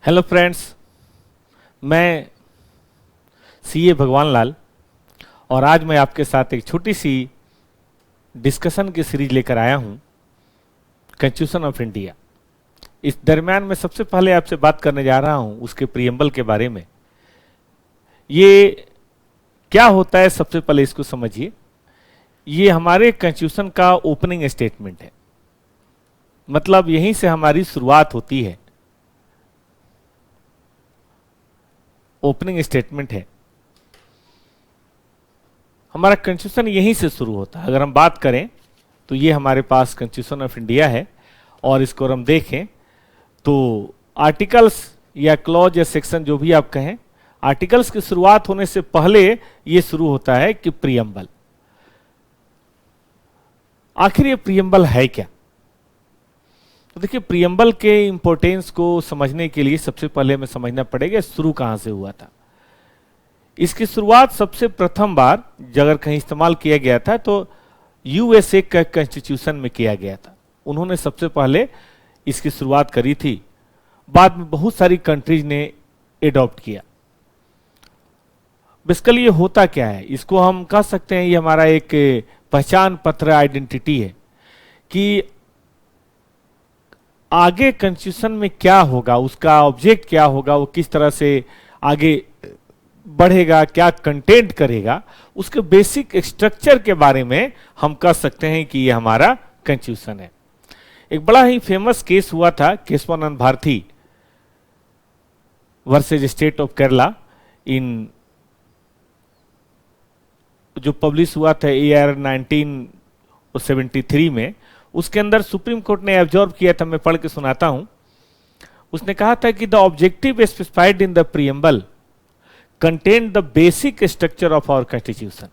Hello friends, मैं CA भगवान लाल और आज मैं आपके साथ एक छोटी सी डिस्कशन की सीरीज लेकर आया हूं, कॉन्स्टिट्यूशन ऑफ इंडिया। इस दरमियान मैं सबसे पहले आपसे बात करने जा रहा हूं उसके प्रीएम्बल के बारे में। ये क्या होता है, सबसे पहले इसको समझिए। ये हमारे कॉन्स्टिट्यूशन का ओपनिंग स्टेटमेंट है, मतलब यहीं से हमारी शुरुआत होती है। ओपनिंग स्टेटमेंट है, हमारा कॉन्स्टिट्यूशन यहीं से शुरू होता है। अगर हम बात करें तो ये हमारे पास कॉन्स्टिट्यूशन ऑफ इंडिया है और इसको हम देखें तो आर्टिकल्स या क्लॉज या सेक्शन जो भी आप कहें, आर्टिकल्स की शुरुआत होने से पहले ये शुरू होता है कि प्रीएम्बल। आखिर ये प्रीएम्बल है क्या? तो देखिए, प्रीएम्बल के इंपॉर्टेंस को समझने के लिए सबसे पहले हमें समझना पड़ेगा शुरू कहां से हुआ था। इसकी शुरुआत सबसे प्रथम बार अगर कहीं इस्तेमाल किया गया था तो यूएसए का कॉन्स्टिट्यूशन में किया गया था। उन्होंने सबसे पहले इसकी शुरुआत करी थी, बाद में बहुत सारी कंट्रीज ने एडॉप्ट किया। बेसिकली ये होता क्या है, इसको हम कह सकते हैं ये हमारा एक पहचान पत्र, आइडेंटिटी है कि आगे कॉन्स्टिट्यूशन में क्या होगा, उसका ऑब्जेक्ट क्या होगा, वो किस तरह से आगे बढ़ेगा, क्या कंटेंट करेगा, उसके बेसिक स्ट्रक्चर के बारे में हम कह सकते हैं कि ये हमारा कॉन्स्टिट्यूशन है। एक बड़ा ही फेमस केस हुआ था, Keshavananda Bharati versus state of Kerala, इन जो पब्लिश हुआ था ईयर 1973 में। उसके अंदर सुप्रीम कोर्ट ने ऑब्जर्व किया था, मैं पढ़ के सुनाता हूं। उसने कहा था कि the objective specified in the preamble contain the basic structure of our constitution.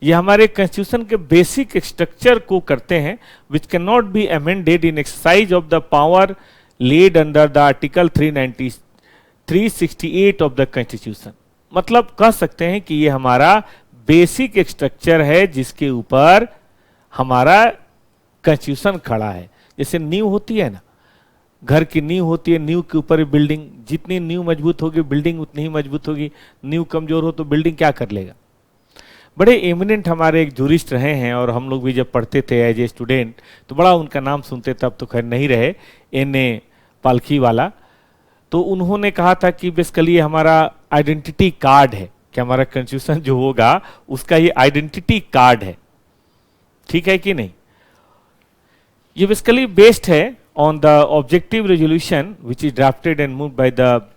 ये हमारे कॉन्स्टिट्यूशन के बेसिक स्ट्रक्चर को करते हैं, which can not be amended in exercise of the power laid under the article 368 of the constitution. मतलब कह सकते हैं कि ये हमारा बेसिक स्ट्रक्चर है जिसके ऊपर हमारा कॉन्स्टिट्यूशन खड़ा है। जैसे नींव होती है ना, घर की नींव होती है, नींव के ऊपर बिल्डिंग, जितनी नींव मजबूत होगी बिल्डिंग उतनी ही मजबूत होगी। नींव कमजोर हो तो बिल्डिंग क्या कर लेगा। बड़े एमिनेंट हमारे एक जूरिस्ट रहे हैं और हम लोग भी जब पढ़ते थे एज ए स्टूडेंट तो बड़ा उनका नाम सुनते थे, अब तो खैर नहीं रहे, एन.ए. पालखी वाला। तो उन्होंने कहा था कि बेसिकली हमारा आइडेंटिटी कार्ड है, कि हमारा कॉन्स्टिट्यूशन जो होगा उसका ये आइडेंटिटी कार्ड है। ठीक है कि नहीं? ये बेसिकली बेस्ड है on the objective resolution which is drafted and moved by the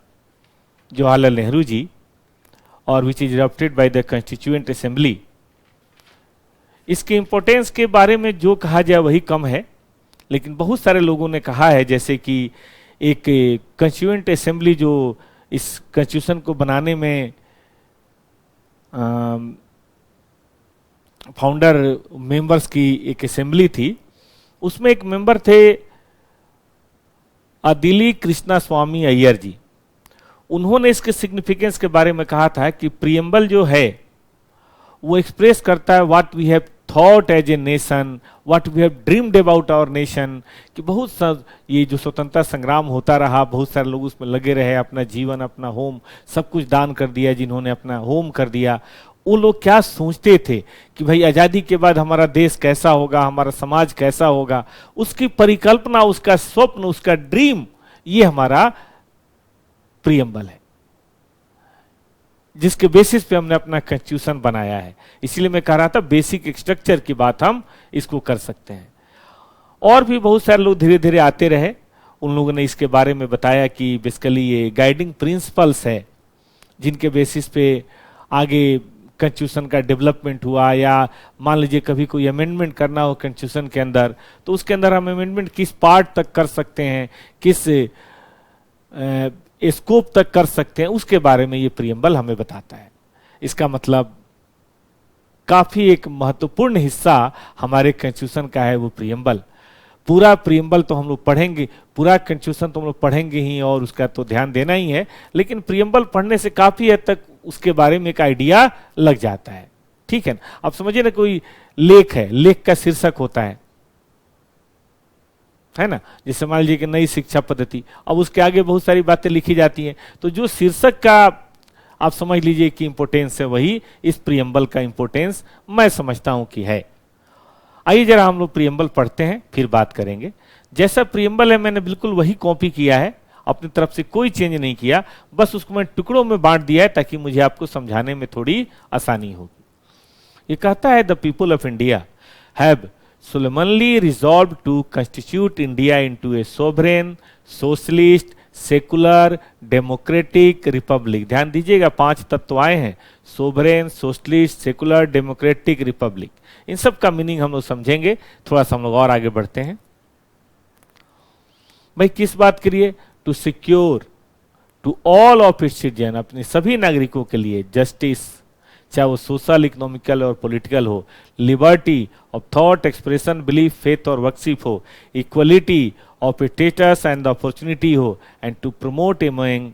Jawaharlal Nehru ji और which is drafted by the constituent assembly. इसके इंपॉर्टेंस के बारे में जो कहा जाए वही कम है, लेकिन बहुत सारे लोगों ने कहा है, जैसे कि एक कॉन्स्टिट्यूएंट असेंबली जो इस कॉन्स्टिट्यूशन को बनाने में फाउंडर मेंबर्स की एक असेंबली थी, उसमें एक मेंबर थे अदिली कृष्णा स्वामी अय्यर जी। उन्होंने इसके सिग्निफिकेंस के बारे में कहा था कि प्रीएम्बल जो है वो एक्सप्रेस करता है what we have thought as a nation, what we have dreamed about our nation. कि बहुत सा ये जो स्वतंत्रता संग्राम होता रहा, बहुत सारे लोग उसमें लगे रहे, अपना जीवन, अपना होम सब कुछ दान कर दिया, जिन्होंने अपना होम कर दिया। वो लोग क्या सोचते थे कि भाई आजादी के बाद हमारा देश कैसा होगा, हमारा समाज कैसा होगा, उसकी परिकल्पना, उसका स्वप्न, उसका ड्रीम, ये हमारा प्रीएम्बल है जिसके बेसिस पे हमने अपना कॉन्स्टिट्यूशन बनाया है। इसीलिए मैं कह रहा था बेसिक स्ट्रक्चर की बात हम इसको कर सकते हैं। और भी बहुत सारे लोग धीरे धीरे आते रहे, उन लोगों ने इसके बारे में बताया कि बेसिकली ये गाइडिंग प्रिंसिपल्स है जिनके बेसिस पे आगे कॉन्स्टिट्यूशन का डेवलपमेंट हुआ। या मान लीजिए कभी कोई अमेंडमेंट करना हो कॉन्स्टिट्यूशन के अंदर, तो उसके अंदर हम अमेंडमेंट किस पार्ट तक कर सकते हैं, किस स्कोप तक कर सकते हैं, उसके बारे में ये प्रीएम्बल हमें बताता है। इसका मतलब काफी एक महत्वपूर्ण हिस्सा हमारे कॉन्स्टिट्यूशन का है वो प्रीएम्बल। पूरा प्रीएम्बल तो हम लोग पढ़ेंगे, पूरा कॉन्स्टिट्यूशन तो हम लोग पढ़ेंगे ही और उसका तो ध्यान देना ही है, लेकिन प्रीएम्बल पढ़ने से काफी हद तक उसके बारे में एक आइडिया लग जाता है। ठीक है ना? आप समझिए ना, कोई लेख है, लेख का शीर्षक होता है है ना। जैसे मान लीजिए कि नई शिक्षा पद्धति, अब उसके आगे बहुत सारी बातें लिखी जाती हैं, तो जो शीर्षक का आप समझ लीजिए कि इंपोर्टेंस है, वही इस प्रियम्बल का इंपोर्टेंस मैं समझता हूं कि है। आइए जरा हम लोग प्रियम्बल पढ़ते हैं, फिर बात करेंगे। जैसा प्रियम्बल है मैंने बिल्कुल वही कॉपी किया है, अपनी तरफ से कोई चेंज नहीं किया, बस उसको मैं टुकड़ों में बांट दिया है ताकि मुझे आपको समझाने में थोड़ी आसानी होगी। ये कहता है, the people of India have solemnly resolved to constitute India into a sovereign, socialist, secular, democratic republic। ध्यान दीजिएगा, 5 तत्व आए हैं, sovereign, socialist, secular, democratic, republic. इन सब का मीनिंग हम लोग समझेंगे, थोड़ा सा हम लोग और आगे बढ़ते हैं। भाई किस बात के लिए? To secure to all of its citizen, अपने सभी नागरिकों के लिए जस्टिस, चाहे वो सोशल, इकोनॉमिकल और पॉलिटिकल हो, liberty of thought, expression, belief, faith और वर्कशिप हो, equality of status and opportunity हो, and to promote among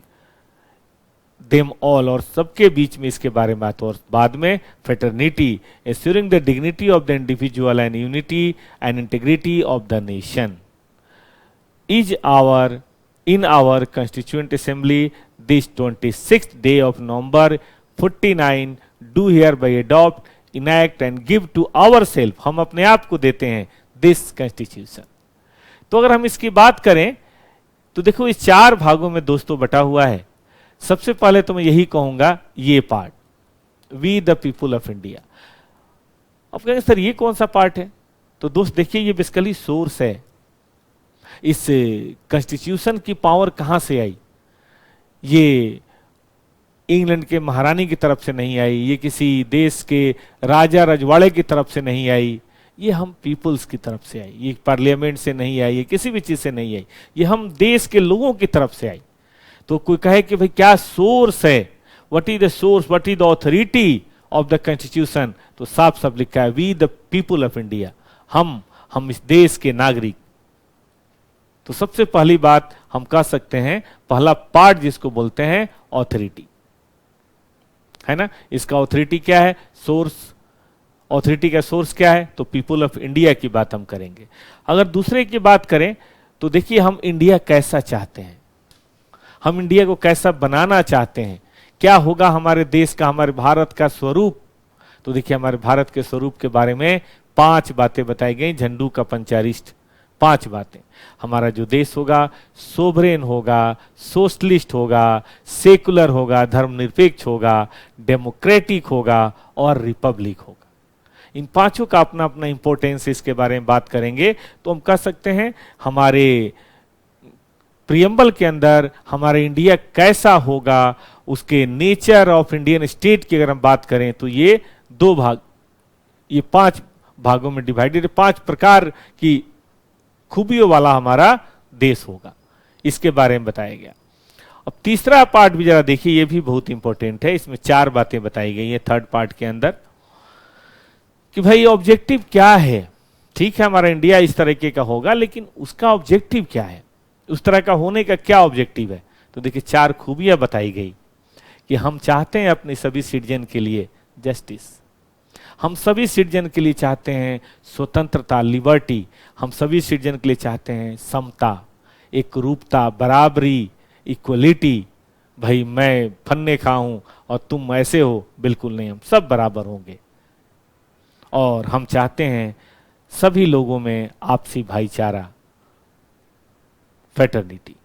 them all, और सबके बीच में इसके बारे में बात। और बाद में fraternity, assuring the dignity of the individual and unity and integrity of the nation is our in our constituent assembly this 26th day of November 49 do hereby adopt, enact and give to ourselves, हम अपने आप को देते हैं, this constitution। तो अगर हम इसकी बात करें तो देखो इस 4 भागों में दोस्तों बटा हुआ है। सबसे पहले तो मैं यही कहूंगा, ये part we the people of India. अब कहेंगे सर ये कौन सा पार्ट है? तो दोस्त देखिए, ये बेसिकली सोर्स है। इस कॉन्स्टिट्यूशन की पावर कहां से आई? ये इंग्लैंड के महारानी की तरफ से नहीं आई, ये किसी देश के राजा रजवाड़े की तरफ से नहीं आई, ये हम पीपल्स की तरफ से आई। ये पार्लियामेंट से नहीं आई, ये किसी भी चीज से नहीं आई, ये हम देश के लोगों की तरफ से आई। तो कोई कहे कि भाई क्या सोर्स है, what is the source, what is the authority of the constitution, तो साफ साफ लिखा है we the people of India, हम इस देश के नागरिक। तो सबसे पहली बात हम कह सकते हैं, पहला पार्ट जिसको बोलते हैं ऑथोरिटी, है ना। इसका ऑथोरिटी क्या है? सोर्स। ऑथोरिटी का सोर्स क्या है? तो पीपुल ऑफ इंडिया की बात हम करेंगे। अगर दूसरे की बात करें तो देखिए, हम इंडिया कैसा चाहते हैं, हम इंडिया को कैसा बनाना चाहते हैं, क्या होगा हमारे देश का, हमारे भारत का स्वरूप। तो देखिए, हमारे भारत के स्वरूप के बारे में 5 बातें बताई गई, झंडू का पंचारिष्ट 5 बातें। हमारा जो देश होगा सोवरेन होगा, सोशलिस्ट होगा, सेकुलर होगा, धर्मनिरपेक्ष होगा, डेमोक्रेटिक होगा और रिपब्लिक होगा। इन 5 का अपना अपना इंपॉर्टेंस, इसके बारे में बात करेंगे। तो हम कह सकते हैं हमारे प्रियम्बल के अंदर हमारा इंडिया कैसा होगा, उसके नेचर ऑफ इंडियन स्टेट की अगर हम बात करें तो ये 2 भाग, ये 5 भागों में डिवाइडेड, 5 प्रकार की खूबियों वाला हमारा देश होगा, इसके बारे में बताया गया। अब तीसरा पार्ट भी जरा देखिए, ये भी बहुत इंपॉर्टेंट है। इसमें 4 बातें बताई गई हैं थर्ड पार्ट के अंदर, कि भाई ऑब्जेक्टिव क्या है। ठीक है, हमारा इंडिया इस तरीके का होगा, लेकिन उसका ऑब्जेक्टिव क्या है, उस तरह का होने का क्या ऑब्जेक्टिव है। तो देखिए 4 खूबियां बताई गई कि हम चाहते हैं अपने सभी सिटीजन के लिए जस्टिस, हम सभी सिटीजन के लिए चाहते हैं स्वतंत्रता, लिबर्टी, हम सभी सिटीजन के लिए चाहते हैं समता, एकरूपता, बराबरी, इक्वलिटी। भाई मैं फन्ने खा हूं और तुम ऐसे हो, बिल्कुल नहीं, हम सब बराबर होंगे। और हम चाहते हैं सभी लोगों में आपसी भाईचारा, फ्रेटर्निटी।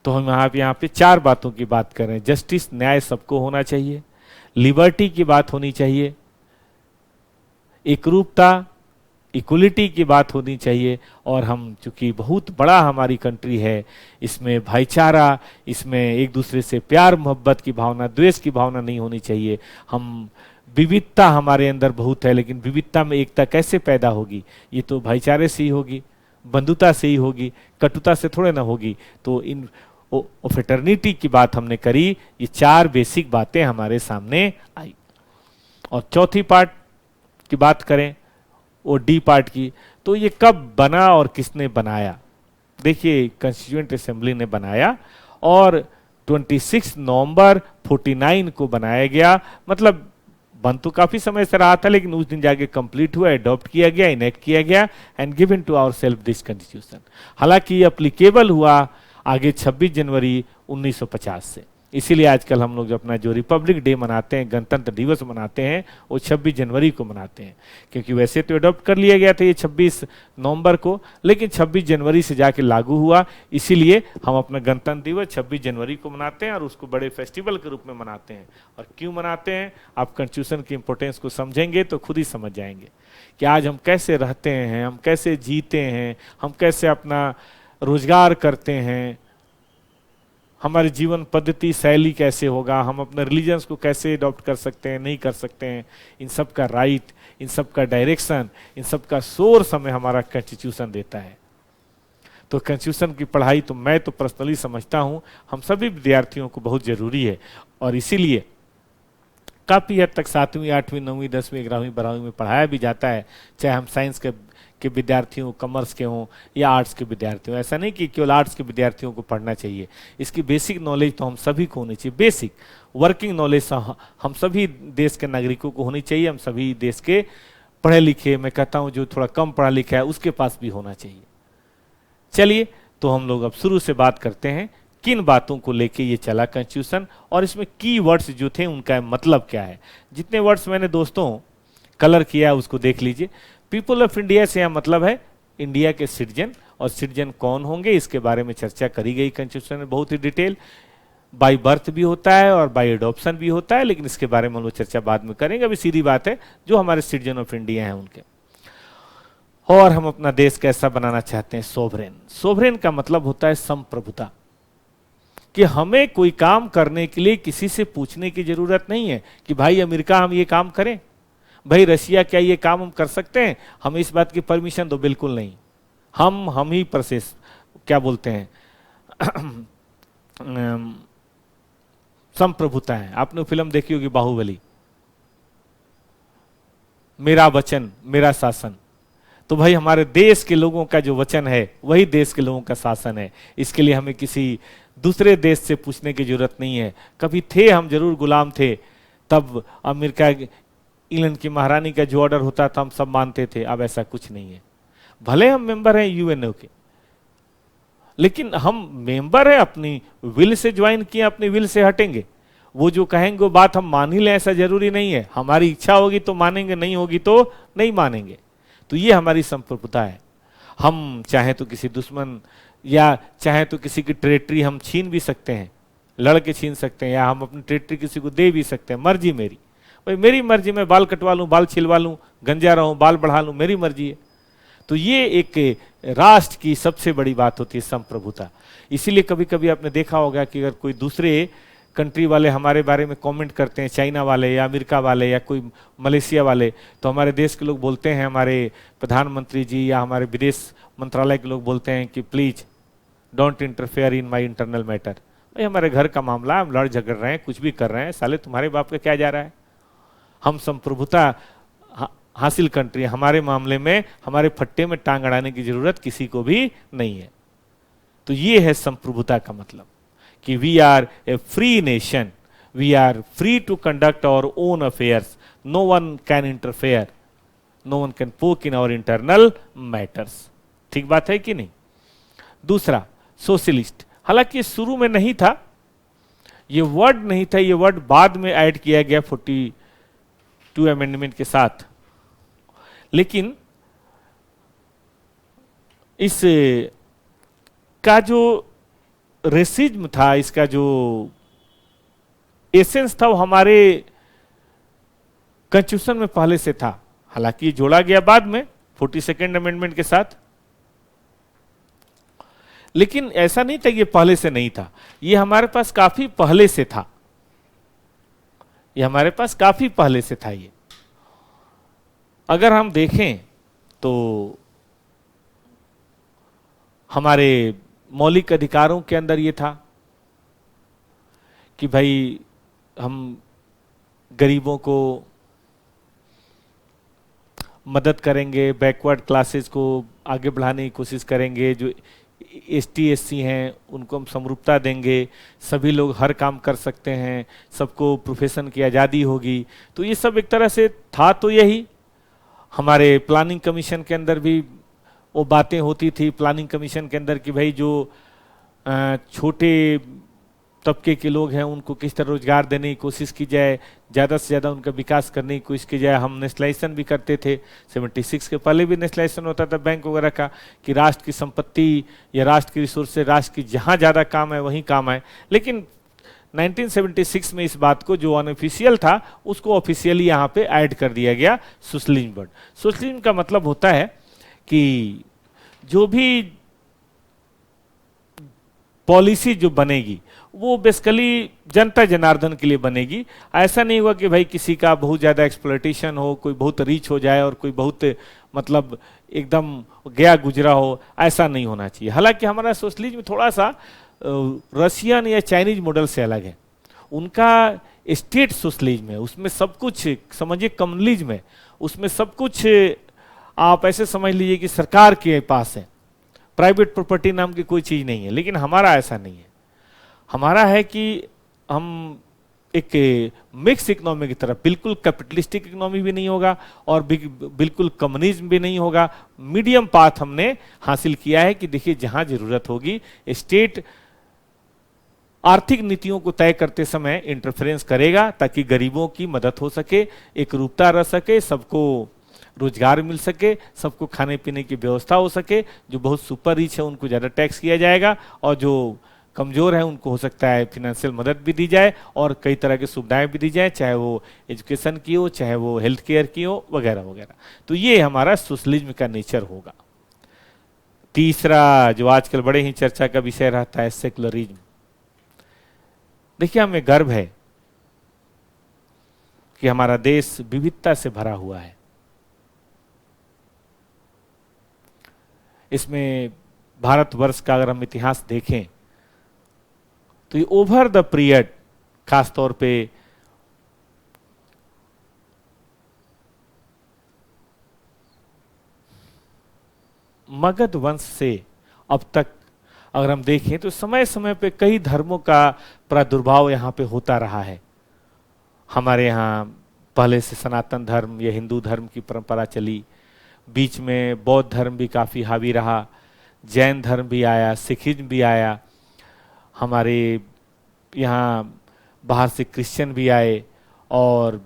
तो हम यहाँ पे 4 बातों की बात कर रहे हैं। जस्टिस, न्याय सबको होना चाहिए, लिबर्टी की बात होनी चाहिए, एकरूपता, इक्वलिटी की बात होनी चाहिए, और हम चूंकि बहुत बड़ा हमारी कंट्री है, इसमें भाईचारा, इसमें एक दूसरे से प्यार मोहब्बत की भावना, द्वेष की भावना नहीं होनी चाहिए। हम विविधता हमारे अंदर बहुत है, लेकिन विविधता में एकता कैसे पैदा होगी? ये तो भाईचारे से ही होगी, बंधुता से ही होगी, कटुता से थोड़े ना होगी। तो इन फ्रेटर्निटी की बात हमने करी, ये 4 बेसिक बातें हमारे सामने आई। और चौथी पार्ट की बात करें, वो डी पार्ट की, तो ये कब बना और किसने बनाया? देखिए कॉन्स्टिट्यूएंट असेंबली ने बनाया, और 26 नवंबर 49 को बनाया गया। मतलब बंद तो काफी समय से रहा था, लेकिन उस दिन जाके कंप्लीट हुआ, अडॉप्ट किया गया, इनेक्ट किया गया and given to our self this constitution. हालांकि ये अप्लीकेबल हुआ आगे 26 जनवरी 1950 से। इसीलिए आजकल हम लोग जो अपना जो रिपब्लिक डे मनाते हैं, गणतंत्र दिवस मनाते हैं, वो 26 जनवरी को मनाते हैं, क्योंकि वैसे तो अडॉप्ट कर लिया गया था ये 26 नवंबर को, लेकिन 26 जनवरी से जाके लागू हुआ। इसीलिए हम अपना गणतंत्र दिवस 26 जनवरी को मनाते हैं और उसको बड़े फेस्टिवल के रूप में मनाते हैं। और क्यों मनाते हैं, आप कॉन्स्टिट्यूशन की इंपॉर्टेंस को समझेंगे तो खुद ही समझ जाएंगे कि आज हम कैसे रहते हैं, हम कैसे जीते हैं, हम कैसे अपना रोजगार करते हैं, हमारी जीवन पद्धति शैली कैसे होगा, हम अपने रिलीजन्स को कैसे अडॉप्ट कर सकते हैं, नहीं कर सकते हैं, इन सब का राइट, इन सब का डायरेक्शन, इन सब का सोर्स हमें हमारा कॉन्स्टिट्यूशन देता है। तो कॉन्स्टिट्यूशन की पढ़ाई तो मैं तो पर्सनली समझता हूं हम सभी विद्यार्थियों को बहुत जरूरी है, और इसीलिए काफी हद तक 7वीं 8वीं 9वीं 10वीं 11वीं 12वीं में पढ़ाया भी जाता है, चाहे हम साइंस के विद्यार्थी हों, कॉमर्स के हों या आर्ट्स के विद्यार्थी हों। ऐसा नहीं कि केवल आर्ट्स के विद्यार्थियों को पढ़ना चाहिए, इसकी बेसिक नॉलेज तो हम सभी को होनी चाहिए। बेसिक वर्किंग नॉलेज हम सभी देश के नागरिकों को होनी चाहिए, हम सभी देश के पढ़े लिखे, मैं कहता हूं जो थोड़ा कम पढ़ा लिखा है उसके पास भी होना चाहिए। चलिए तो हम लोग अब शुरू से बात करते हैं किन बातों को लेके ये चला कॉन्स्टिट्यूशन, और इसमें की वर्ड्स जो थे उनका मतलब क्या है। जितने वर्ड्स मैंने दोस्तों कलर किया उसको देख लीजिए। पीपल ऑफ इंडिया से यह मतलब है इंडिया के सिटीजन, और सिटीजन कौन होंगे इसके बारे में चर्चा करी गई कॉन्स्टिट्यूशन में बहुत ही डिटेल। बाय बर्थ भी होता है और बाय एडॉप्शन भी होता है, लेकिन इसके बारे में हम लोग चर्चा बाद में करेंगे। अभी सीधी बात है जो हमारे सिटीजन ऑफ इंडिया हैं उनके, और हम अपना देश कैसा बनाना चाहते हैं, सोवरेन। सोवरेन का मतलब होता है संप्रभुता, कि हमें कोई काम करने के लिए किसी से पूछने की जरूरत नहीं है कि भाई अमेरिका हम ये काम करें, भाई रशिया क्या ये काम हम कर सकते हैं, हमें इस बात की परमिशन दो, बिल्कुल नहीं। हम ही प्रोसेस क्या बोलते हैं संप्रभुता है। आपने फिल्म देखी होगी बाहुबली, मेरा वचन मेरा शासन। तो भाई हमारे देश के लोगों का जो वचन है वही देश के लोगों का शासन है, इसके लिए हमें किसी दूसरे देश से पूछने की जरूरत नहीं है। कभी थे हम जरूर गुलाम थे, तब अमेरिका इंग्लैंड की महारानी का जो ऑर्डर होता था हम सब मानते थे, अब ऐसा कुछ नहीं है। भले हम मेंबर हैं यूएनओ के, लेकिन हम मेंबर हैं अपनी विल से ज्वाइन किए, अपनी विल से हटेंगे। वो जो कहेंगे वो बात हम मान ही लें ऐसा जरूरी नहीं है, हमारी इच्छा होगी तो मानेंगे, नहीं होगी तो नहीं मानेंगे। तो ये हमारी संप्रभुता है। हम चाहे तो किसी दुश्मन या चाहे तो किसी की टेरिटरी हम छीन भी सकते हैं, लड़ के छीन सकते हैं, या हम अपनी टेरिटरी किसी को दे भी सकते हैं, मर्जी मेरी। भाई मेरी मर्जी, मैं बाल कटवा लूं, बाल छिलवा लूं, गंजा रहूं, बाल बढ़ा लूं, मेरी मर्जी है। तो ये एक राष्ट्र की सबसे बड़ी बात होती है संप्रभुता। इसीलिए कभी कभी आपने देखा होगा कि अगर कोई दूसरे कंट्री वाले हमारे बारे में कमेंट करते हैं, चाइना वाले या अमेरिका वाले या कोई मलेशिया वाले, तो हमारे देश के लोग बोलते हैं, हमारे प्रधानमंत्री जी या हमारे विदेश मंत्रालय के लोग बोलते हैं कि please don't interfere in my internal matter. भाई हमारे घर का मामला, हम लड़ झगड़ रहे हैं, कुछ भी कर रहे हैं, साले तुम्हारे बाप का क्या जा रहा है। हम संप्रभुता हासिल कंट्री, हमारे मामले में हमारे फट्टे में टांग अड़ाने की जरूरत किसी को भी नहीं है। तो ये है संप्रभुता का मतलब, कि we are a free nation, we are free to conduct our own affairs, no one can interfere, no one can poke in our internal matters. ठीक बात है कि नहीं। दूसरा सोशलिस्ट, हालांकि शुरू में नहीं था, ये वर्ड नहीं था, ये वर्ड बाद में ऐड किया गया 42 अमेंडमेंट के साथ। लेकिन इस का जो रेसिज्म था, इसका जो एसेंस था, वो हमारे कॉन्स्टिट्यूशन में पहले से था। हालांकि जोड़ा गया बाद में 42nd अमेंडमेंट के साथ, लेकिन ऐसा नहीं था ये पहले से नहीं था, ये हमारे पास काफी पहले से था, ये हमारे पास काफी पहले से था। ये अगर हम देखें तो हमारे मौलिक अधिकारों के अंदर ये था कि भाई हम गरीबों को मदद करेंगे, बैकवर्ड क्लासेस को आगे बढ़ाने की कोशिश करेंगे, जो एसटी एससी हैं उनको हम समरूपता देंगे, सभी लोग हर काम कर सकते हैं, सबको प्रोफेशन की आज़ादी होगी। तो ये सब एक तरह से था तो यही। हमारे प्लानिंग कमीशन के अंदर भी वो बातें होती थी, प्लानिंग कमीशन के अंदर कि भाई जो छोटे तबके के लोग हैं उनको किस तरह रोजगार देने की कोशिश की जाए, ज़्यादा से ज़्यादा उनका विकास करने की कोशिश की जाए। हम नेशनलाइजेशन भी करते थे, 76 के पहले भी नेशनलाइजेशन होता था बैंक वगैरह का, कि राष्ट्र की संपत्ति या राष्ट्र की रिसोर्स से राष्ट्र की जहाँ ज़्यादा काम है वहीं काम है। लेकिन 1976 में इस बात को जो अनऑफिशियल था उसको ऑफिशियली यहाँ पे ऐड कर दिया गया सोशलिज्म वर्ड। सोशलिज्म का मतलब होता है कि जो भी पॉलिसी जो बनेगी वो बेसिकली जनता जनार्दन के लिए बनेगी। ऐसा नहीं हुआ कि भाई किसी का बहुत ज़्यादा एक्सप्लॉइटेशन हो, कोई बहुत रीच हो जाए और कोई बहुत मतलब एकदम गया गुजरा हो, ऐसा नहीं होना चाहिए। हालांकि हमारा सोशलिज्म थोड़ा सा रशियन या चाइनीज मॉडल से अलग है। उनका स्टेट सोशलिज्म है, उसमें सब कुछ समझिए कम्युनलिज्म है, उसमें सब कुछ आप ऐसे समझ लीजिए कि सरकार के पास है, प्राइवेट प्रॉपर्टी नाम की कोई चीज़ नहीं है। लेकिन हमारा ऐसा नहीं है, हमारा है कि हम एक मिक्स इकोनॉमी की तरफ, बिल्कुल कैपिटलिस्टिक इकोनॉमी भी नहीं होगा और बिल्कुल कम्युनिज्म भी नहीं होगा, मीडियम पाथ हमने हासिल किया है कि देखिए जहां जरूरत होगी स्टेट आर्थिक नीतियों को तय करते समय इंटरफेरेंस करेगा ताकि गरीबों की मदद हो सके, एक रूपता रह सके, सबको रोजगार मिल सके, सबको खाने पीने की व्यवस्था हो सके। जो बहुत सुपर रिच है उनको ज़्यादा टैक्स किया जाएगा और जो कमज़ोर है उनको हो सकता है फिनेंशियल मदद भी दी जाए और कई तरह की सुविधाएं भी दी जाए, चाहे वो एजुकेशन की हो, चाहे वो हेल्थ केयर की हो, वगैरह वगैरह। तो ये हमारा सोशलिज्म का नेचर होगा। तीसरा जो आजकल बड़े ही चर्चा का विषय रहता है, सेकुलरिज्म। देखिए हमें गर्व है कि हमारा देश विविधता से भरा हुआ है। इसमें भारतवर्ष का अगर हम इतिहास देखें तो ये ओवर द पीरियड, खासतौर पे मगध वंश से अब तक अगर हम देखें तो समय समय पे कई धर्मों का प्रादुर्भाव यहाँ पे होता रहा है। हमारे यहाँ पहले से सनातन धर्म या हिंदू धर्म की परंपरा चली, बीच में बौद्ध धर्म भी काफ़ी हावी रहा, जैन धर्म भी आया, सिखिज्म भी आया, हमारे यहाँ बाहर से क्रिश्चियन भी आए और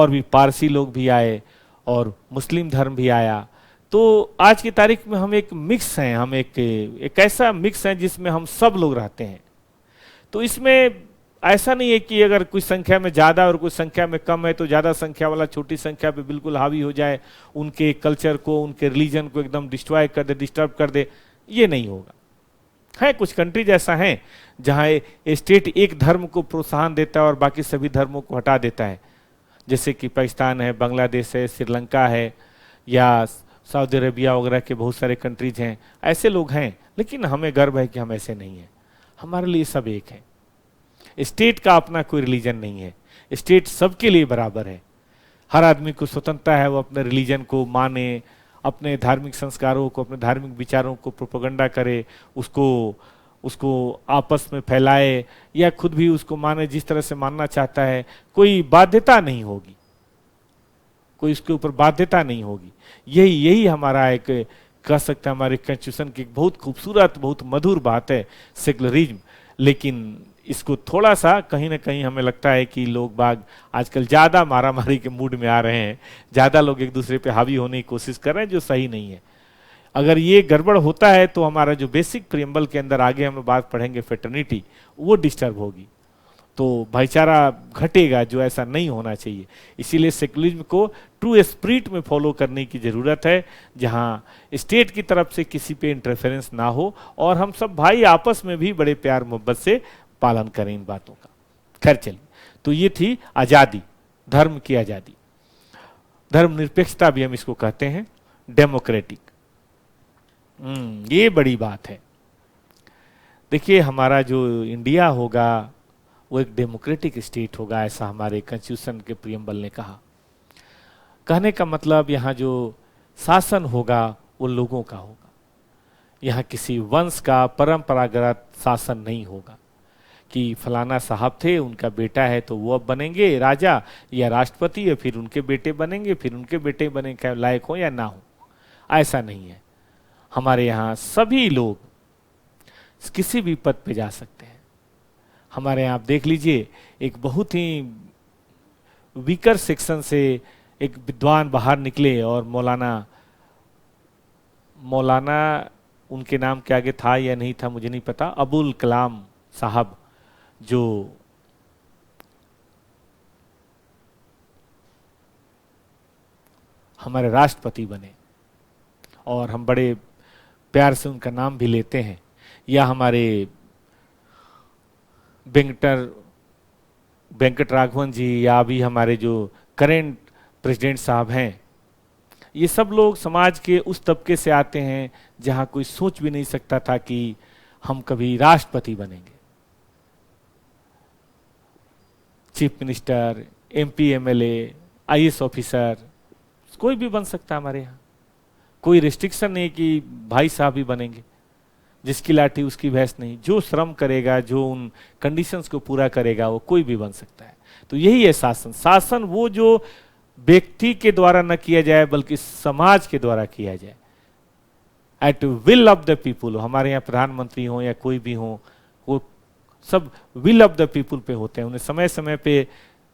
भी पारसी लोग भी आए और मुस्लिम धर्म भी आया। तो आज की तारीख में हम एक मिक्स हैं, हम एक ऐसा मिक्स हैं जिसमें हम सब लोग रहते हैं। तो इसमें ऐसा नहीं है कि अगर कुछ संख्या में ज़्यादा और कुछ संख्या में कम है तो ज़्यादा संख्या वाला छोटी संख्या पे बिल्कुल हावी हो जाए, उनके कल्चर को, उनके रिलीजन को एकदम डिस्ट्रॉय कर दे, डिस्टर्ब कर दे, ये नहीं होगा। है कुछ कंट्रीज ऐसा है जहां स्टेट एक धर्म को प्रोत्साहन देता है और बाकी सभी धर्मों को हटा देता है, जैसे कि पाकिस्तान है, बांग्लादेश है, श्रीलंका है, या सऊदी अरेबिया वगैरह के बहुत सारे कंट्रीज हैं, ऐसे लोग हैं। लेकिन हमें गर्व है कि हम ऐसे नहीं हैं, हमारे लिए सब एक है। स्टेट का अपना कोई रिलीजन नहीं है, स्टेट सबके लिए बराबर है। हर आदमी को स्वतंत्रता है, वो अपने रिलीजन को माने, अपने धार्मिक संस्कारों को, अपने धार्मिक विचारों को प्रोपेगेंडा करे, उसको आपस में फैलाए या खुद भी उसको माने जिस तरह से मानना चाहता है। कोई बाध्यता नहीं होगी, कोई इसके ऊपर बाध्यता नहीं होगी। यही हमारा एक, कह सकते हैं हमारे कॉन्स्टिट्यूशन की बहुत खूबसूरत, बहुत मधुर बात है, सेकुलरिज्म। लेकिन इसको थोड़ा सा कहीं ना कहीं हमें लगता है कि लोग बाग आजकल ज़्यादा मारामारी के मूड में आ रहे हैं, ज़्यादा लोग एक दूसरे पे हावी होने की कोशिश कर रहे हैं, जो सही नहीं है। अगर ये गड़बड़ होता है तो हमारा जो बेसिक प्रियम्बल के अंदर आगे हम बात पढ़ेंगे फेटर्निटी, वो डिस्टर्ब होगी, तो भाईचारा घटेगा, जो ऐसा नहीं होना चाहिए। इसीलिए सेकुलरिज्म को ट्रू स्पिरिट में फॉलो करने की ज़रूरत है, जहां स्टेट की तरफ से किसी पे इंटरफेरेंस ना हो और हम सब भाई आपस में भी बड़े प्यार मोहब्बत से पालन करें इन बातों का। खैर चलिए, तो ये थी आज़ादी, धर्म की आज़ादी, धर्मनिरपेक्षता भी हम इसको कहते हैं, डेमोक्रेटिक। ये बड़ी बात है। देखिए हमारा जो इंडिया होगा वो एक डेमोक्रेटिक स्टेट होगा, ऐसा हमारे कॉन्स्टिट्यूशन के प्रियम्बल ने कहा। कहने का मतलब यहाँ जो शासन होगा वो लोगों का होगा, यहाँ किसी वंश का परंपरागत शासन नहीं होगा कि फलाना साहब थे, उनका बेटा है तो वो अब बनेंगे राजा या राष्ट्रपति, या फिर उनके बेटे बनेंगे, फिर उनके बेटे बनेंगे, लायक हो या ना हो, ऐसा नहीं है। हमारे यहाँ सभी लोग किसी भी पद पे जा सकते हैं। हमारे यहाँ आप देख लीजिए, एक बहुत ही वीकर सेक्शन से एक विद्वान बाहर निकले और मौलाना उनके नाम के आगे था या नहीं था मुझे नहीं पता, अबुल कलाम साहब, जो हमारे राष्ट्रपति बने और हम बड़े प्यार से उनका नाम भी लेते हैं। या हमारे वेंकट राघवन जी, या अभी हमारे जो करेंट प्रेसिडेंट साहब हैं, ये सब लोग समाज के उस तबके से आते हैं जहां कोई सोच भी नहीं सकता था कि हम कभी राष्ट्रपति बनेंगे। Chief minister, MP, MLA, IAS officer, कोई भी बन सकता है हमारे यहाँ। कोई रिस्ट्रिक्शन नहीं कि भाई साहब ही बनेंगे, जिसकी लाठी उसकी भैंस नहीं। जो श्रम करेगा, जो उन कंडीशंस को पूरा करेगा, वो कोई भी बन सकता है। तो यही है शासन। शासन वो जो व्यक्ति के द्वारा न किया जाए बल्कि समाज के द्वारा किया जाए, at will of the people. हमारे यहाँ प्रधानमंत्री हो या कोई भी हो, वो सब विल ऑफ द पीपुल पे होते हैं। उन्हें समय समय पे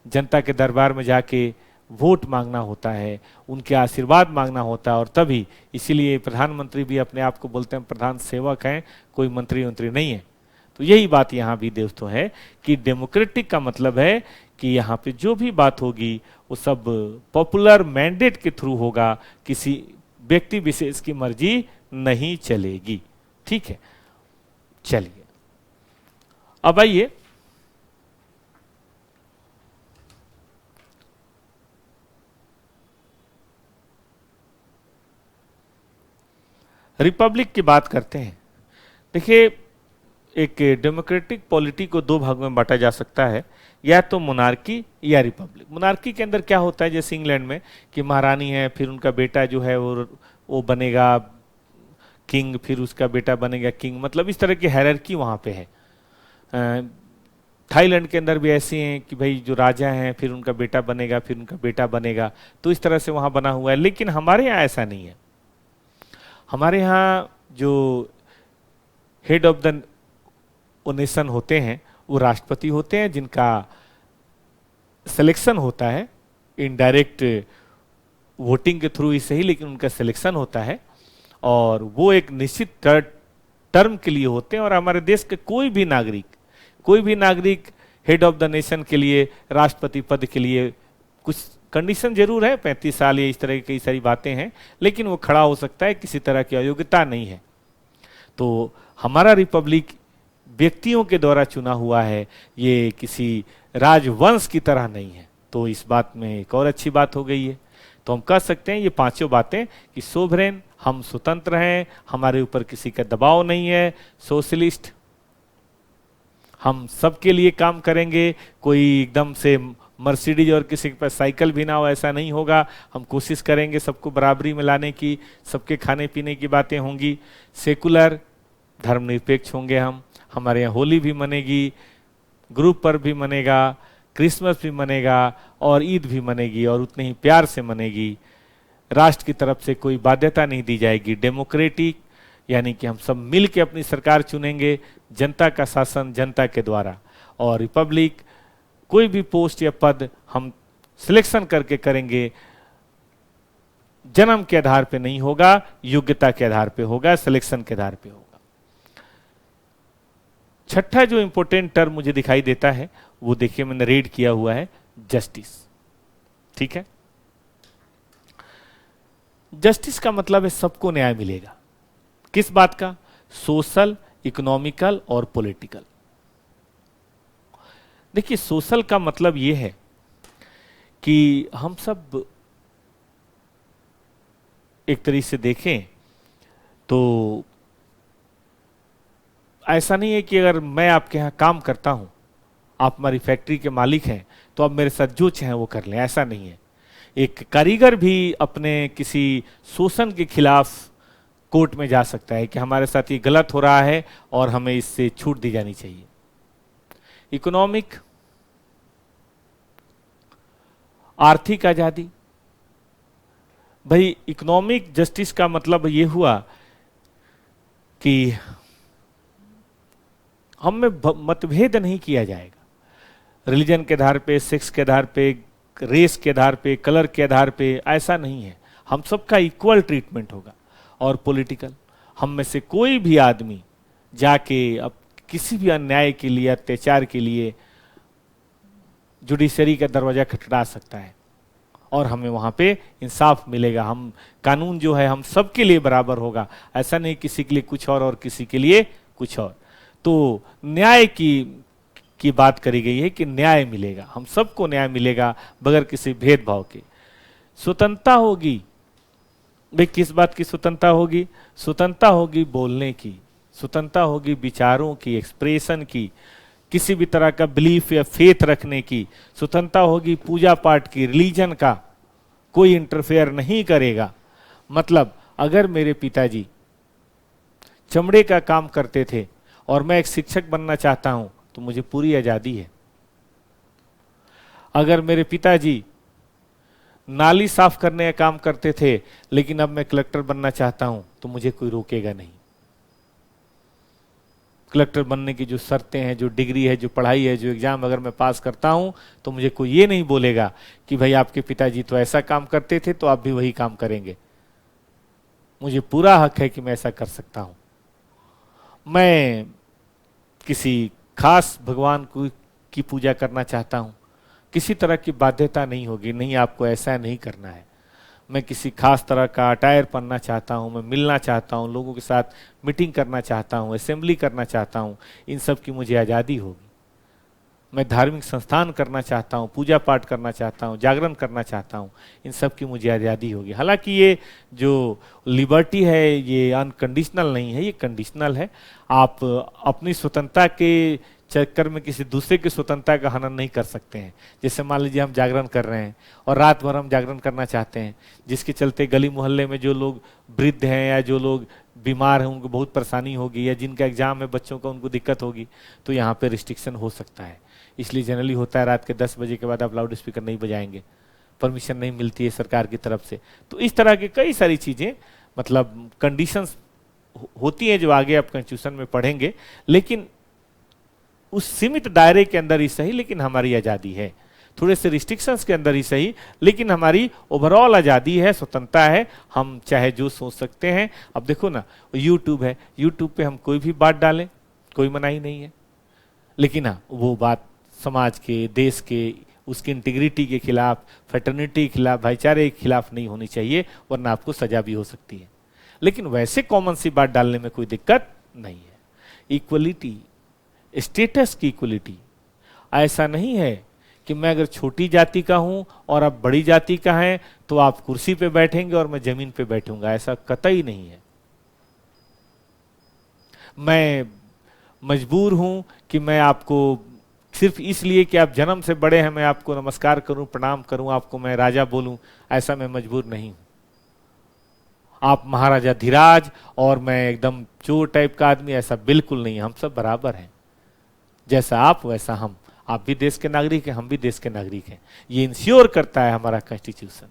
जनता के दरबार में जाके वोट मांगना होता है, उनके आशीर्वाद मांगना होता है, और तभी, इसीलिए प्रधानमंत्री भी अपने आप को बोलते हैं प्रधान सेवक हैं, कोई मंत्री नहीं है। तो यही बात यहाँ भी दोस्तों है कि डेमोक्रेटिक का मतलब है कि यहाँ पे जो भी बात होगी वो सब पॉपुलर मैंडेट के थ्रू होगा, किसी व्यक्ति विशेष की मर्जी नहीं चलेगी। ठीक है, चलिए अब आइए रिपब्लिक की बात करते हैं। देखिए, एक डेमोक्रेटिक पॉलिटी को दो भागों में बांटा जा सकता है, या तो मोनार्की या रिपब्लिक। मोनार्की के अंदर क्या होता है, जैसे इंग्लैंड में कि महारानी है, फिर उनका बेटा जो है वो बनेगा किंग, फिर उसका बेटा बनेगा किंग, मतलब इस तरह की हायरार्की वहां पे है। थाईलैंड के अंदर भी ऐसे हैं कि भाई जो राजा हैं फिर उनका बेटा बनेगा, फिर उनका बेटा बनेगा, तो इस तरह से वहां बना हुआ है। लेकिन हमारे यहाँ ऐसा नहीं है। हमारे यहाँ जो हेड ऑफ द नेशन होते हैं वो राष्ट्रपति होते हैं, जिनका सिलेक्शन होता है इनडायरेक्ट वोटिंग के थ्रू ही सही, लेकिन उनका सिलेक्शन होता है और वो एक निश्चित टर्म के लिए होते हैं। और हमारे देश के कोई भी नागरिक हेड ऑफ द नेशन के लिए, राष्ट्रपति पद के लिए कुछ कंडीशन जरूर है, 35 साल या इस तरह की कई सारी बातें हैं, लेकिन वो खड़ा हो सकता है, किसी तरह की अयोग्यता नहीं है। तो हमारा रिपब्लिक व्यक्तियों के द्वारा चुना हुआ है, ये किसी राजवंश की तरह नहीं है। तो इस बात में एक और अच्छी बात हो गई है। तो हम कह सकते हैं ये पांचों बातें कि सोवरेन, हम स्वतंत्र हैं, हमारे ऊपर किसी का दबाव नहीं है, सोशलिस्ट, हम सबके लिए काम करेंगे, कोई एकदम से मर्सिडीज और किसी के पास साइकिल भी ना हो, ऐसा नहीं होगा। हम कोशिश करेंगे सबको बराबरी में लाने की, सबके खाने पीने की बातें होंगी। सेकुलर, धर्मनिरपेक्ष होंगे हम, हमारे यहाँ होली भी मनेगी, ग्रुप पर्व भी मनेगा, क्रिसमस भी मनेगा और ईद भी मनेगी, और उतने ही प्यार से मनेगी। राष्ट्र की तरफ से कोई बाध्यता नहीं दी जाएगी। डेमोक्रेटिक यानी कि हम सब मिल के अपनी सरकार चुनेंगे, जनता का शासन जनता के द्वारा। और रिपब्लिक, कोई भी पोस्ट या पद हम सिलेक्शन करके करेंगे, जन्म के आधार पे नहीं होगा, योग्यता के आधार पे होगा, सिलेक्शन के आधार पे होगा। छठा जो इंपॉर्टेंट टर्म मुझे दिखाई देता है वो देखिए मैंने रीड किया हुआ है, जस्टिस। ठीक है, जस्टिस का मतलब है सबको न्याय मिलेगा। किस बात का? सोशल, इकोनॉमिकल और पॉलिटिकल। देखिए, सोशल का मतलब यह है कि हम सब एक तरीके से देखें तो ऐसा नहीं है कि अगर मैं आपके यहां काम करता हूं, आप हमारी फैक्ट्री के मालिक हैं, तो अब मेरे साथ जो चाहें वो कर लें, ऐसा नहीं है। एक कारीगर भी अपने किसी शोषण के खिलाफ कोर्ट में जा सकता है कि हमारे साथ ये गलत हो रहा है और हमें इससे छूट दी जानी चाहिए। इकोनॉमिक, आर्थिक आजादी। भाई इकोनॉमिक जस्टिस का मतलब ये हुआ कि हम में मतभेद नहीं किया जाएगा रिलीजन के आधार पे, सेक्स के आधार पे, रेस के आधार पे, कलर के आधार पे, ऐसा नहीं है। हम सबका इक्वल ट्रीटमेंट होगा। और पॉलिटिकल, हम में से कोई भी आदमी जाके अब किसी भी अन्याय के लिए, अत्याचार के लिए जुडिशरी का दरवाजा खटखटा सकता है और हमें वहां पे इंसाफ मिलेगा। हम कानून जो है हम सबके लिए बराबर होगा, ऐसा नहीं किसी के लिए कुछ और किसी के लिए कुछ और। तो न्याय की बात करी गई है कि न्याय मिलेगा, हम सबको न्याय मिलेगा बगैर किसी भेदभाव के। स्वतंत्रता होगी। भाई किस बात की स्वतंत्रता होगी? स्वतंत्रता होगी बोलने की, स्वतंत्रता होगी विचारों की, एक्सप्रेशन की, किसी भी तरह का बिलीफ या फेथ रखने की। स्वतंत्रता होगी पूजा पाठ की, रिलीजन का कोई इंटरफेयर नहीं करेगा। मतलब अगर मेरे पिताजी चमड़े का काम करते थे और मैं एक शिक्षक बनना चाहता हूं तो मुझे पूरी आजादी है। अगर मेरे पिताजी नाली साफ करने का काम करते थे लेकिन अब मैं कलेक्टर बनना चाहता हूं तो मुझे कोई रोकेगा नहीं। कलेक्टर बनने की जो शर्तें हैं, जो डिग्री है, जो पढ़ाई है, जो एग्जाम अगर मैं पास करता हूं तो मुझे कोई ये नहीं बोलेगा कि भाई आपके पिताजी तो ऐसा काम करते थे तो आप भी वही काम करेंगे। मुझे पूरा हक है कि मैं ऐसा कर सकता हूं। मैं किसी खास भगवान की पूजा करना चाहता हूं, किसी तरह की बाध्यता नहीं होगी, नहीं आपको ऐसा नहीं करना है। मैं किसी खास तरह का अटायर पहनना चाहता हूं, मैं मिलना चाहता हूं, लोगों के साथ मीटिंग करना चाहता हूं, असेंबली करना चाहता हूं, इन सब की मुझे आज़ादी होगी। मैं धार्मिक संस्थान करना चाहता हूं, पूजा पाठ करना चाहता हूं, जागरण करना चाहता हूं, इन सब की मुझे आज़ादी होगी। हालांकि ये जो लिबर्टी है ये अनकंडीशनल नहीं है, ये कंडीशनल है। आप अपनी स्वतंत्रता के चक्कर में किसी दूसरे की स्वतंत्रता का हनन नहीं कर सकते हैं। जैसे मान लीजिए हम जागरण कर रहे हैं और रात भर हम जागरण करना चाहते हैं, जिसके चलते गली मोहल्ले में जो लोग वृद्ध हैं या जो लोग बीमार हैं उनको बहुत परेशानी होगी, या जिनका एग्जाम है बच्चों का उनको दिक्कत होगी, तो यहाँ पे रिस्ट्रिक्शन हो सकता है। इसलिए जनरली होता है रात के 10 बजे के बाद आप लाउड स्पीकर नहीं बजाएंगे, परमिशन नहीं मिलती है सरकार की तरफ से। तो इस तरह की कई सारी चीजें मतलब कंडीशंस होती हैं जो आगे आप कॉन्स्टिट्यूशन में पढ़ेंगे, लेकिन उस सीमित दायरे के अंदर ही सही, लेकिन हमारी आजादी है। थोड़े से रिस्ट्रिक्शंस के अंदर ही सही, लेकिन हमारी ओवरऑल आजादी है, स्वतंत्रता है। हम चाहे जो सोच सकते हैं। अब देखो ना, यूट्यूब है, यूट्यूब पे हम कोई भी बात डालें, कोई मनाही नहीं है। लेकिन हाँ, वो बात समाज के, देश के, उसकी इंटीग्रिटी के खिलाफ, फ्रेटर्निटी के खिलाफ, भाईचारे के खिलाफ नहीं होनी चाहिए, वरना आपको सजा भी हो सकती है। लेकिन वैसे कॉमन सी बात डालने में कोई दिक्कत नहीं है। इक्वलिटी, स्टेटस की इक्वलिटी, ऐसा नहीं है कि मैं अगर छोटी जाति का हूं और आप बड़ी जाति का हैं तो आप कुर्सी पे बैठेंगे और मैं जमीन पे बैठूंगा, ऐसा कतई नहीं है। मैं मजबूर हूं कि मैं आपको सिर्फ इसलिए कि आप जन्म से बड़े हैं मैं आपको नमस्कार करूं, प्रणाम करूं, आपको मैं राजा बोलूं, ऐसा मैं मजबूर नहीं हूं। आप महाराजा धीराज और मैं एकदम चोर टाइप का आदमी, ऐसा बिल्कुल नहीं है। हम सब बराबर हैं, जैसा आप वैसा हम। आप भी देश के नागरिक हैं, हम भी देश के नागरिक हैं। ये इंश्योर करता है हमारा कॉन्स्टिट्यूशन।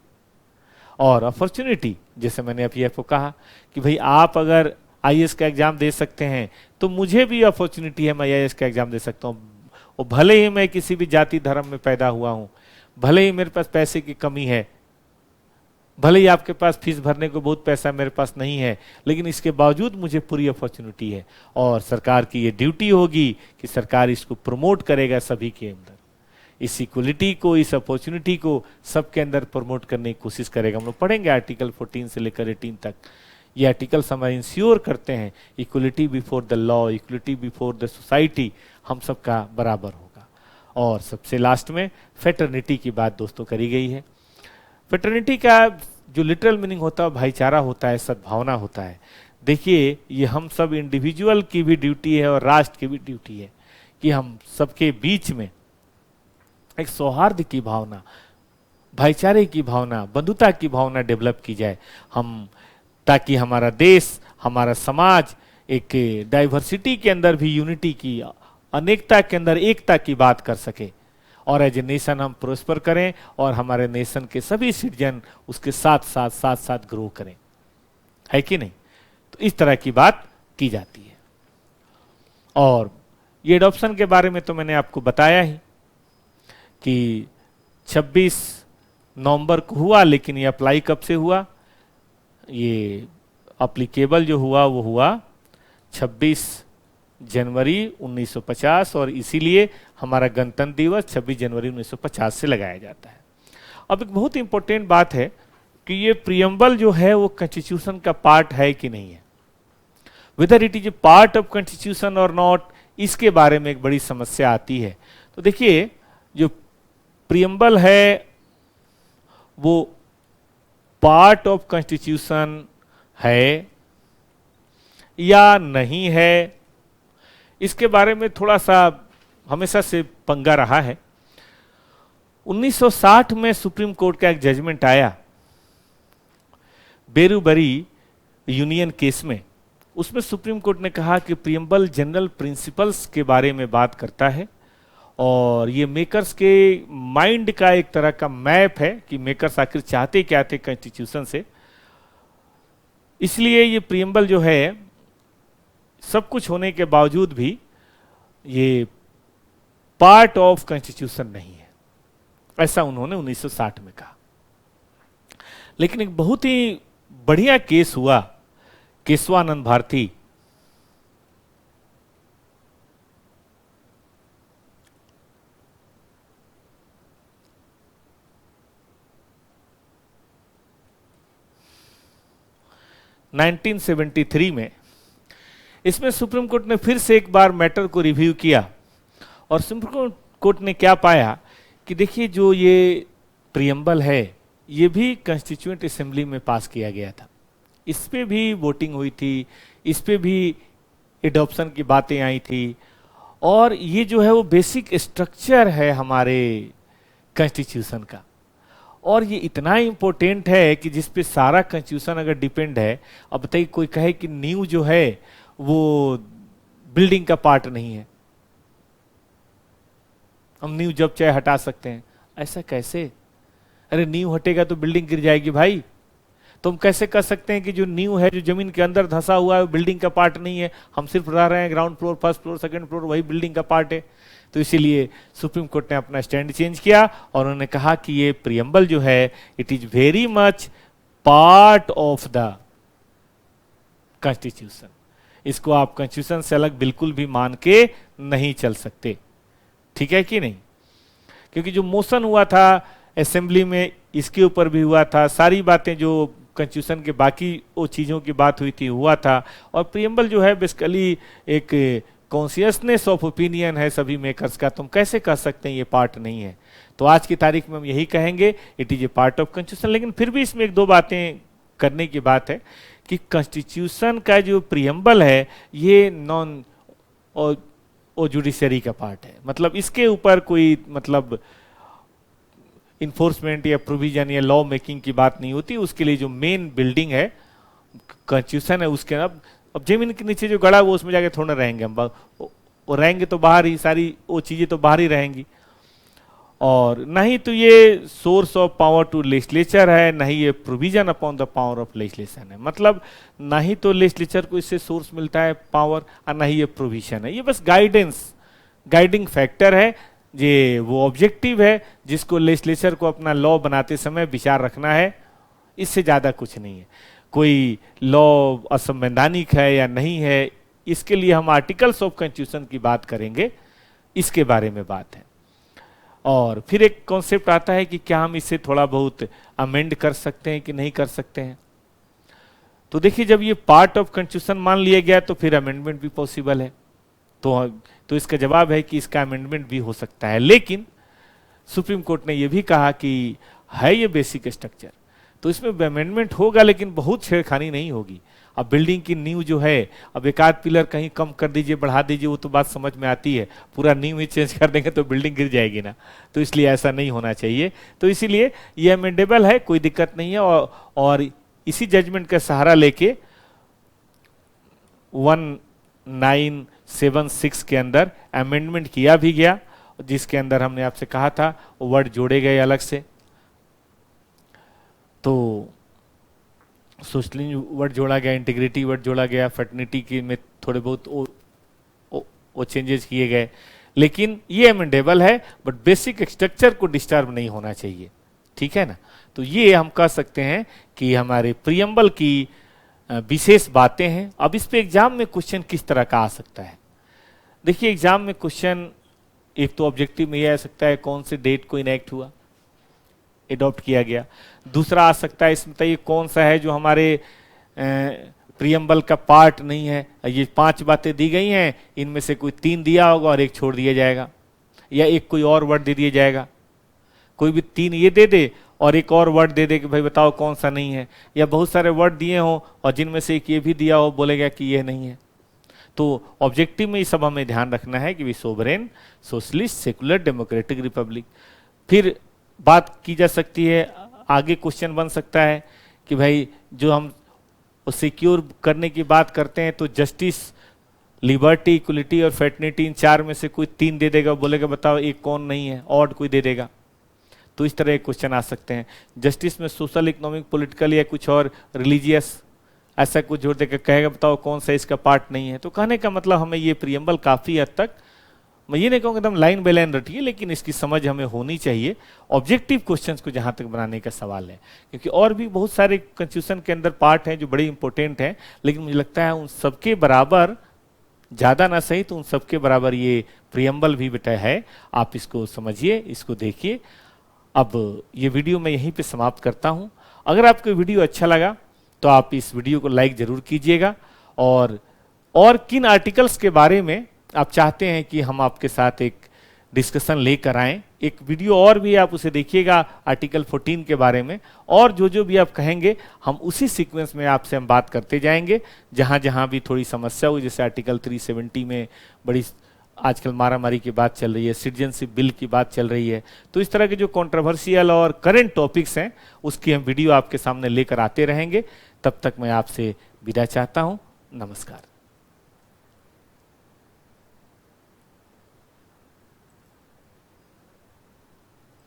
और अपॉर्चुनिटी, जैसे मैंने अभी आपको कहा कि भाई आप अगर आईएएस का एग्जाम दे सकते हैं तो मुझे भी अपॉर्चुनिटी है, मैं आईएएस का एग्जाम दे सकता हूँ। और भले ही मैं किसी भी जाति धर्म में पैदा हुआ हूं, भले ही मेरे पास पैसे की कमी है, भले ही आपके पास फीस भरने को बहुत पैसा मेरे पास नहीं है, लेकिन इसके बावजूद मुझे पूरी अपॉर्चुनिटी है। और सरकार की ये ड्यूटी होगी कि सरकार इसको प्रमोट करेगा सभी के अंदर, इस इक्वलिटी को, इस अपॉर्चुनिटी को सबके अंदर प्रमोट करने की कोशिश करेगा। हम लोग पढ़ेंगे आर्टिकल 14 से लेकर 18 तक। ये आर्टिकल्स हमारे इंश्योर करते हैं equality before the law, equality before the society, हम सबका बराबर होगा। और सबसे लास्ट में फ्रेटर्निटी की बात दोस्तों करी गई है। फ्रेटर्निटी का जो लिटरल मीनिंग होता है भाईचारा होता है, सद्भावना होता है। देखिए, ये हम सब इंडिविजुअल की भी ड्यूटी है और राष्ट्र की भी ड्यूटी है कि हम सबके बीच में एक सौहार्द की भावना, भाईचारे की भावना, बंधुता की भावना डेवलप की जाए, हम ताकि हमारा देश हमारा समाज एक डाइवर्सिटी के अंदर भी यूनिटी की, अनेकता के अंदर एकता की बात कर सके, और एज ए नेशन हम प्रोस्पर करें और हमारे नेशन के सभी सिटीजन उसके साथ ग्रो करें, है कि नहीं? तो इस तरह की बात की जाती है। और ये एडॉप्शन के बारे में तो मैंने आपको बताया ही कि 26 नवंबर को हुआ, लेकिन ये अप्लाई कब से हुआ? ये अप्लीकेबल जो हुआ वो हुआ 26 जनवरी 1950, और इसीलिए हमारा गणतंत्र दिवस 26 जनवरी 1950 से लगाया जाता है। अब एक बहुत इंपॉर्टेंट बात है कि ये प्रियम्बल जो है वो कॉन्स्टिट्यूशन का पार्ट है कि नहीं है, whether it is a part of constitution और नॉट, इसके बारे में एक बड़ी समस्या आती है। तो देखिए, जो प्रियम्बल है वो पार्ट ऑफ कॉन्स्टिट्यूशन है या नहीं है, इसके बारे में थोड़ा सा हमेशा से पंगा रहा है। 1960 में सुप्रीम कोर्ट का एक जजमेंट आया बेरूबरी यूनियन केस में। उसमें सुप्रीम कोर्ट ने कहा कि प्रियम्बल जनरल प्रिंसिपल्स के बारे में बात करता है, और ये मेकर्स के माइंड का एक तरह का मैप है कि मेकर्स आखिर चाहते क्या थे कॉन्स्टिट्यूशन से। इसलिए ये प्रियम्बल जो है सब कुछ होने के बावजूद भी ये पार्ट ऑफ कॉन्स्टिट्यूशन नहीं है, ऐसा उन्होंने 1960 में कहा। लेकिन एक बहुत ही बढ़िया केस हुआ केशवानंद भारती, (1973) में। इसमें सुप्रीम कोर्ट ने फिर से एक बार मैटर को रिव्यू किया, और सुप्रीम कोर्ट ने क्या पाया कि देखिए, जो ये प्रियम्बल है ये भी कॉन्स्टिट्यूएंट असेंबली में पास किया गया था, इस पे भी वोटिंग हुई थी, इस पे भी एडॉप्शन की बातें आई थी, और ये जो है वो बेसिक स्ट्रक्चर है हमारे कॉन्स्टिट्यूशन का। और ये इतना इंपॉर्टेंट है कि जिस पे सारा कॉन्स्टिट्यूशन अगर डिपेंड है। अब बताइए, कोई कहे कि नींव जो है वो बिल्डिंग का पार्ट नहीं है, हम नींव जब चाहे हटा सकते हैं, ऐसा कैसे? अरे नींव हटेगा तो बिल्डिंग गिर जाएगी भाई। तो हम कैसे कर सकते हैं कि जो नींव है, जो जमीन के अंदर धंसा हुआ है, वो बिल्डिंग का पार्ट नहीं है, हम सिर्फ रह रहे हैं ground floor, first floor, second floor, वही बिल्डिंग का पार्ट है। तो इसीलिए सुप्रीम कोर्ट ने अपना स्टैंड चेंज किया, और उन्होंने कहा कि ये प्रियम्बल जो है it is very much part of the constitution. इसको आप कॉन्स्टिट्यूशन से अलग बिल्कुल भी मान के नहीं चल सकते, ठीक है कि नहीं? क्योंकि जो मोशन हुआ था असेंबली में, इसके ऊपर भी हुआ था, सारी बातें जो कॉन्स्टिट्यूशन के बाकी वो चीजों की बात हुई थी हुआ था। और प्रियम्बल जो है बेसिकली एक कॉन्शियसनेस ऑफ ओपिनियन है सभी मेकर्स का, तुम कैसे कह सकते हैं ये पार्ट नहीं है? तो आज की तारीख में हम यही कहेंगे, it is a part of constitution. लेकिन फिर भी इसमें एक दो बातें करने की बात है कि कॉन्स्टिट्यूशन का जो प्रियम्बल है ये नॉन और जुडिशरी का पार्ट है, मतलब इसके ऊपर कोई मतलब इन्फोर्समेंट या प्रोविजन या लॉ मेकिंग की बात नहीं होती। उसके लिए जो मेन बिल्डिंग है कॉन्स्टिट्यूशन है, उसके अब जमीन के नीचे जो गड़ा वो उसमें जाके थोड़ा रहेंगे हम, वो रहेंगे तो बाहर ही, सारी वो चीजें तो बाहर ही रहेंगी। और नहीं तो ये source of power to legislature है, नहीं ये provision upon the power of legislation है, मतलब ना ही तो लेजिस्लेचर को इससे सोर्स मिलता है पावर, और ना ही ये प्रोविजन है। ये बस गाइडिंग फैक्टर है, ये वो ऑब्जेक्टिव है जिसको लेजिस्लेचर को अपना लॉ बनाते समय विचार रखना है, इससे ज्यादा कुछ नहीं है। कोई लॉ असंवैधानिक है या नहीं है, इसके लिए हम आर्टिकल्स ऑफ कॉन्स्टिट्यूशन की बात करेंगे, इसके बारे में बात है। और फिर एक कॉन्सेप्ट आता है कि क्या हम इसे थोड़ा बहुत अमेंड कर सकते हैं कि नहीं कर सकते हैं। तो देखिए, जब ये पार्ट ऑफ कॉन्स्टिट्यूशन मान लिया गया तो फिर अमेंडमेंट भी पॉसिबल है। तो इसका जवाब है कि इसका अमेंडमेंट भी हो सकता है। लेकिन सुप्रीम कोर्ट ने यह भी कहा कि है ये बेसिक स्ट्रक्चर, तो इसमें अमेंडमेंट होगा लेकिन बहुत छेड़खानी नहीं होगी। अब बिल्डिंग की नींव जो है, अब एक आध पिलर कहीं कम कर दीजिए, बढ़ा दीजिए, वो तो बात समझ में आती है, पूरा नींव ही चेंज कर देंगे तो बिल्डिंग गिर जाएगी ना। तो इसलिए ऐसा नहीं होना चाहिए। तो इसीलिए ये अमेंडेबल है, कोई दिक्कत नहीं है। और इसी जजमेंट का सहारा लेके 1976 के अंदर अमेंडमेंट किया भी गया, जिसके अंदर हमने आपसे कहा था वर्ड जोड़े गए अलग से। तो सोशलिज्म वर्ड जोड़ा गया, इंटीग्रिटी वर्ड जोड़ा गया, फर्टर्निटी के में थोड़े बहुत वो चेंजेस किए गए, लेकिन ये अमेंडेबल है, बट बेसिक स्ट्रक्चर को डिस्टर्ब नहीं होना चाहिए, ठीक है ना। तो ये हम कह सकते हैं कि हमारे प्रियम्बल की विशेष बातें हैं। अब इस पे एग्जाम में क्वेश्चन किस तरह का आ सकता है, देखिए एग्जाम में क्वेश्चन एक तो ऑब्जेक्टिव में ये आ सकता है कौन से डेट को इनेक्ट हुआ, एडॉप्ट किया गया। दूसरा आ सकता है इसमें बताइए कौन सा है जो हमारे प्रियम्बल का पार्ट नहीं है। ये 5 बातें दी गई हैं, इनमें से कोई 3 दिया होगा और एक छोड़ दिया जाएगा, या एक कोई और वर्ड दे दिया जाएगा। कोई भी 3 ये दे दे और एक और वर्ड दे दे कि भाई बताओ कौन सा नहीं है, या बहुत सारे वर्ड दिए हों और जिनमें से एक ये भी दिया हो, बोलेगा कि ये नहीं है। तो ऑब्जेक्टिव में ये सब हमें ध्यान रखना है कि we sovereign, socialist, secular, democratic republic. फिर बात की जा सकती है, आगे क्वेश्चन बन सकता है कि भाई जो हम सिक्योर करने की बात करते हैं तो जस्टिस, लिबर्टी, इक्वलिटी और फैटर्निटी, इन 4 में से कोई 3 दे देगा, बोलेगा बताओ एक कौन नहीं है, और कोई दे देगा। तो इस तरह के क्वेश्चन आ सकते हैं। जस्टिस में सोशल, इकोनॉमिक, पॉलिटिकल या कुछ और रिलीजियस, ऐसा कुछ जोड़ देकर कहेगा बताओ कौन सा इसका पार्ट नहीं है। तो कहने का मतलब हमें ये प्रियम्बल काफी हद तक, मैं ये नहीं कहूँगा एकदम लाइन बाय लाइन रटिए, लेकिन इसकी समझ हमें होनी चाहिए ऑब्जेक्टिव क्वेश्चंस को जहां तक बनाने का सवाल है, क्योंकि और भी बहुत सारे कंस्टिट्यूशन के अंदर पार्ट हैं जो बड़े इंपॉर्टेंट हैं, लेकिन मुझे लगता है उन सबके बराबर, ज्यादा ना सही तो उन सबके बराबर ये प्रियम्बल भी बेटा है। आप इसको समझिए, इसको देखिए। अब ये वीडियो मैं यहीं पे समाप्त करता हूं। अगर आपको वीडियो अच्छा लगा तो आप इस वीडियो को लाइक जरूर कीजिएगा, और किन आर्टिकल्स के बारे में आप चाहते हैं कि हम आपके साथ एक डिस्कशन लेकर आएं, एक वीडियो और भी आप उसे देखिएगा आर्टिकल 14 के बारे में, और जो भी आप कहेंगे हम उसी सीक्वेंस में आपसे हम बात करते जाएंगे। जहां जहां भी थोड़ी समस्या हुई, जैसे आर्टिकल 370 में बड़ी आजकल मारामारी की बात चल रही है, सिटीजनशिप बिल की बात चल रही है, तो इस तरह के जो कंट्रोवर्शियल और करंट टॉपिक्स हैं उसकी हम वीडियो आपके सामने लेकर आते रहेंगे। तब तक मैं आपसे विदा चाहता हूं। नमस्कार।